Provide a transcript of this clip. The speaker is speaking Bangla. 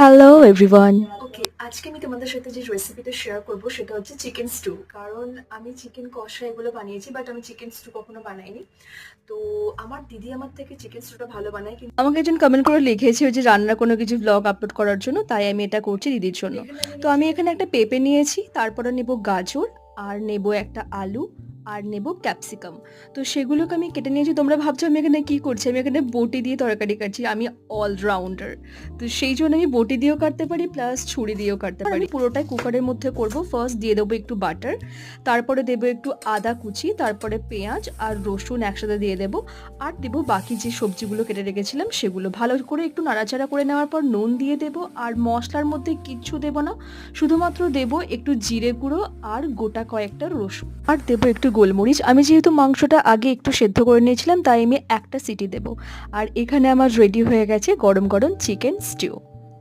Hello everyone. ওকে, আজকে আমি তোমাদের সাথে যে রেসিপিটা শেয়ার করব সেটা হচ্ছে চিকেন স্টু। কারণ আমি চিকেন কষা এগুলো বানিয়েছি, বাট আমি চিকেন স্টু কখনো বানাইনি। তো আমার দিদি আমার থেকে চিকেন স্টুটা ভালো বানায়, কিন্তু আমাকে একজন কমেন্ট করে লিখেছে যে রান্নার কোনো কিছু ব্লগ আপলোড করার জন্য, তাই আমি এটা করছি দিদির জন্য। এখানে আমি তো নিয়েছি আমি এখানে একটা পেঁপে নিয়েছি, তারপরে নেব গাজর, আর নেব একটা আলু, আর নেব ক্যাপসিকাম। তো সেগুলোকে আমি কেটে নিয়েছি। তোমরা ভাবছো আমি এখানে কি করছি, আমি এখানে বটি দিয়ে তরকারি কাটছি। আমি অলরাউন্ডার, তো সেই জন্য আমি বটি দিয়েও কাটতে পারি, প্লাস ছুরি দিয়েও কাটতে পারি। আমি পুরোটাই কুকারের মধ্যে করব। ফার্স্ট দিয়ে দেবো একটু বাটার, তারপরে দেবো একটু আদা কুচি, তারপরে পেঁয়াজ আর রসুন একসাথে দিয়ে দেবো, আর দেবো বাকি যে সবজিগুলো কেটে রেখেছিলাম সেগুলো। ভালো করে একটু নাড়াচাড়া করে নেওয়ার পর নুন দিয়ে দেবো, আর মশলার মধ্যে কিচ্ছু দেবো না, শুধুমাত্র দেবো একটু জিরে গুঁড়ো আর গোটা কয়েকটা রসুন, আর দেবো একটু গোলমরিচ। আমি যেহেতু মাংসটা আগে একটু সেদ্ধ করে নিয়েছিলাম, তাই আমি একটা সিটি দেবো। আর এখানে আমার রেডি হয়ে গেছে গরম গরম চিকেন স্টিউ।